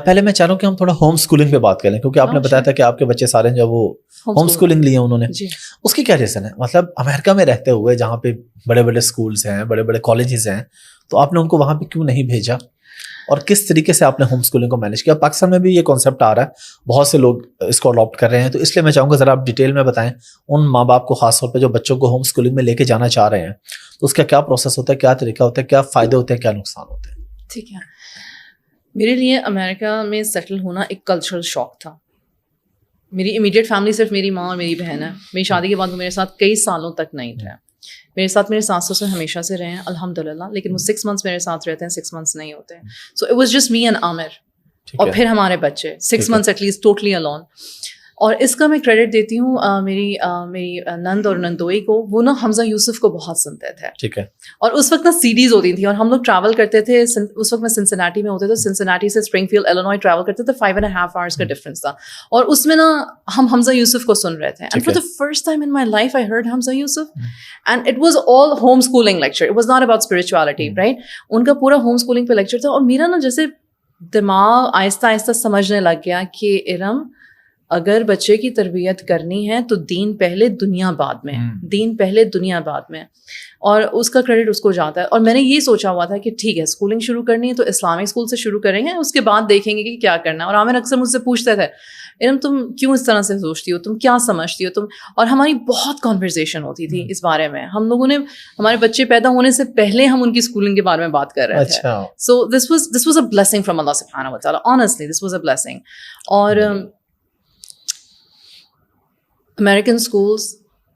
پہلے میں چاہ رہا ہوں کہ ہم تھوڑا ہوم اسکولنگ پہ بات کریں, کیونکہ آپ نے بتایا تھا کہ آپ کے بچے سارے جو وہ ہوم اسکولنگ لیے انہوں نے, اس کی کیا ریزن ہے؟ مطلب امریکہ میں رہتے ہوئے جہاں پہ بڑے بڑے اسکولس ہیں, بڑے بڑے کالجز ہیں, تو آپ نے ان کو وہاں پہ کیوں نہیں بھیجا, اور کس طریقے سے آپ نے ہوم اسکولنگ کو مینیج کیا؟ پاکستان میں بھی یہ کانسیپٹ آ رہا ہے, بہت سے لوگ اس کو اڈاپٹ کر رہے ہیں, تو اس لیے میں چاہوں گا ذرا آپ ڈیٹیل میں بتائیں ان ماں باپ کو, خاص طور پہ جو بچوں کو ہوم اسکولنگ میں لے کے جانا چاہ رہے ہیں, تو اس کا کیا پروسیس ہوتا ہے, کیا طریقہ ہوتا ہے, کیا فائدے ہوتے ہیں, کیا نقصان ہوتے ہیں. ٹھیک ہے, میرے لیے امریکہ میں سیٹل ہونا ایک کلچرل شاک تھا. میری امیڈیٹ فیملی صرف میری ماں اور میری بہن ہے. میری شادی کے بعد وہ میرے ساتھ کئی سالوں تک نہیں تھے. میرے ساتھ میرے ساس سسر ہمیشہ سے رہے ہیں الحمد للہ, لیکن وہ 6 months میرے ساتھ رہتے ہیں, 6 months نہیں ہوتے. So it was just me and Aamir, اور پھر ہمارے بچے 6 months at least totally alone. اور اس کا میں کریڈٹ دیتی ہوں میری نند اور نندوئی کو. وہ نا حمزہ یوسف کو بہت سنتے تھے, ٹھیک ہے, اور اس وقت نا CDs ہوتی تھیں, اور ہم لوگ ٹریول کرتے تھے. اس وقت میں سنسناٹی میں ہوتے تھے, سنسناٹی سے اسپرنگ فیلڈ ایلینوائے ٹریول کرتے تھے, 5.5 hours کا ڈفرینس تھا, اور اس میں نا ہم حمزہ یوسف کو سن رہے تھے. And for the first time in my life I heard Hamza Yusuf, and it was all home schooling lecture. It was not about spirituality, right. ان کا پورا ہوم اسکولنگ پہ لیکچر تھا, اور میرا نا جیسے دماغ آہستہ آہستہ سمجھنے لگ گیا کہ ارم, اگر بچے کی تربیت کرنی ہے تو دین پہلے دنیا بعد میں, دین پہلے دنیا بعد میں. اور اس کا کریڈٹ اس کو جاتا ہے. اور میں نے یہ سوچا ہوا تھا کہ ٹھیک ہے اسکولنگ شروع کرنی ہے تو اسلامک اسکول سے شروع کریں گے, اس کے بعد دیکھیں گے کہ کیا کرنا ہے. اور عامر اکثر مجھ سے پوچھتے تھے, ارم تم کیوں اس طرح سے سوچتی ہو, تم کیا سمجھتی ہو تم. اور ہماری بہت کانورزیشن ہوتی تھی اس بارے میں. ہم لوگوں نے ہمارے بچے پیدا ہونے سے پہلے ہم ان کی اسکولنگ کے بارے میں بات کر رہے تھے. So this was a blessing from اللہ سبحانہ و تعالیٰ, honestly this was a blessing. اور امریکن اسکولس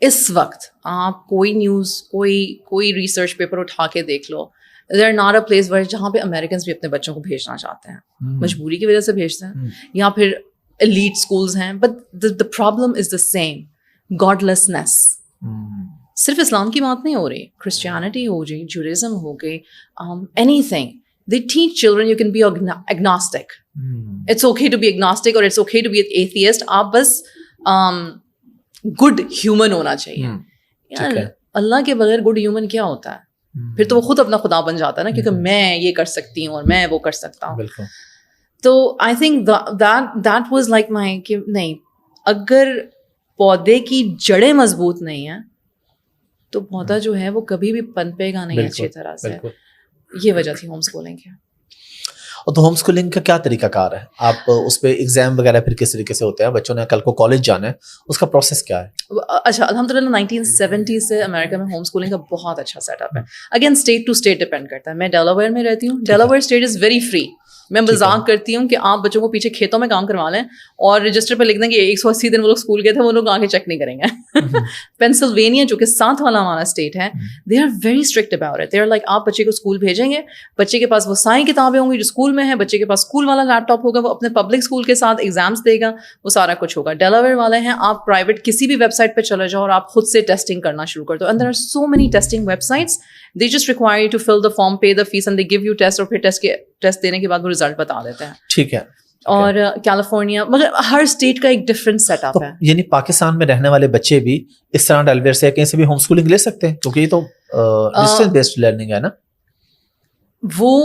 اس وقت آپ کوئی نیوز, کوئی ریسرچ پیپر اٹھا کے دیکھ لو, there are not a place where جہاں پہ امیریکنس بھی اپنے بچوں کو بھیجنا چاہتے ہیں, مجبوری کی وجہ سے بھیجتے ہیں, یا پھر ایلیٹ اسکولس ہیں. But the problem is the same, godlessness. صرف اسلام کی بات نہیں ہو رہی, کرسچینٹی ہو گئی, جوڈیزم ہو گئی, any thing. They teach children you can be agnostic. It's okay to be agnostic, or it's okay to be an atheist. آپ بس گڈ ہیومن ہونا چاہیے. یار اللہ کے بغیر گڈ ہیومن کیا ہوتا ہے؟ پھر تو وہ خود اپنا خدا بن جاتا ہے نا, کیونکہ میں یہ کر سکتی ہوں اور میں وہ کر سکتا ہوں. تو I think that was like my, کہ نہیں, اگر پودے کی جڑیں مضبوط نہیں ہیں تو پودا جو ہے وہ کبھی بھی پنپے گا نہیں اچھی طرح سے. یہ وجہ تھی ہوم اسکولنگ کی. اور تو ہوم اسکولنگ کا کیا طریقہ کار ہے؟ آپ اس پہ ایگزام وغیرہ پھر کس طریقے سے ہوتے ہیں؟ بچوں نے کل کو کالج جانا ہے, اس کا پروسیس کیا ہے؟ اچھا, الحمد للہ 1970 سے امریکہ میں ہوم اسکولنگ کا بہت اچھا سیٹ اپ ہے. Again state to state depend کرتا ہے. میں ڈیلاویئر میں رہتی ہوں. Delaware state is very free. میں مذاق کرتی ہوں کہ آپ بچوں کو پیچھے کھیتوں میں کام کروا لیں اور رجسٹر پہ لکھ دیں کہ 180 دن وہ لوگ اسکول گئے تھے, وہ لوگ آگے چیک نہیں کریں گے. پینسلوینیا جو کہ ساتھ والا ہمارا اسٹیٹ ہے, they are very strict about it. They are like آپ بچے کو اسکول بھیجیں گے, بچے کے پاس وہ ساری کتابیں ہوں گی جو اسکول میں ہیں, بچے کے پاس اسکول والا لیپ ٹاپ ہوگا, وہ اپنے پبلک اسکول کے ساتھ ایگزامس دے گا, وہ سارا کچھ ہوگا. ڈیلاویئر والے ہیں, آپ پرائیویٹ کسی بھی ویب سائٹ پہ چلے جاؤ اور آپ خود سے ٹیسٹنگ کرنا شروع کر دو. And there are so many testing websites. They just require you to fill the form, pay the fees, and they give you test, اور پھر ٹیسٹ دینے کے بعد وہ رزلٹ بتا دیتے ہیں. ٹھیک ہے. اور کیلیفورنیا, مگر ہر اسٹیٹ کا ایک ڈفرینٹ سیٹ اپ ہے. یعنی پاکستان میں رہنے والے بچے بھی اس طرح ڈیلاویئر سے کہیں سے بھی ہوم اسکولنگ لے سکتے ہیں, کیونکہ یہ تو ڈسٹینس بیسڈ لرننگ ہے نا. وہ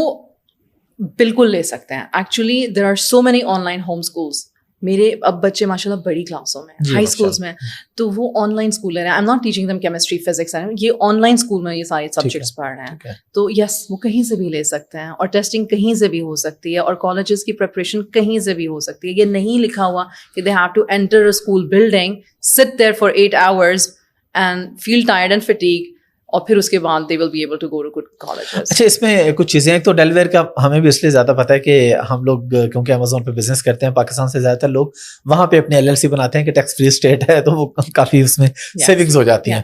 بالکل لے سکتے ہیں. Actually there are so many online home schools. میرے اب بچے ماشاء اللہ بڑی کلاسوں میں, ہائی اسکولس میں, تو وہ آن لائن اسکول ہیں. I am not teaching them chemistry, physics, یہ آن لائن اسکول میں یہ سارے سبجیکٹس پڑھ رہے ہیں. تو یس, وہ کہیں سے بھی لے سکتے ہیں, اور ٹیسٹنگ کہیں سے بھی ہو سکتی ہے, اور کالجز کی پریپریشن کہیں سے بھی ہو سکتی ہے. یہ نہیں لکھا ہوا کہ they have to enter a school building, sit there for 8 hours and feel tired and fatigue, اور پھر اس کے بعد they will be able to go to good colleges. اچھا, اس میں کچھ چیزیں ہیں. تو ڈیلاویئر کا ہمیں بھی اس لیے زیادہ پتہ ہے کہ ہم لوگ کیونکہ امیزون پہ بزنس کرتے ہیں, پاکستان سے زیادہ تر لوگ وہاں پہ اپنے LLC بناتے ہیں کہ ٹیکس فری اسٹیٹ ہے, تو وہ کافی اس میں سیونگز ہو جاتی ہیں.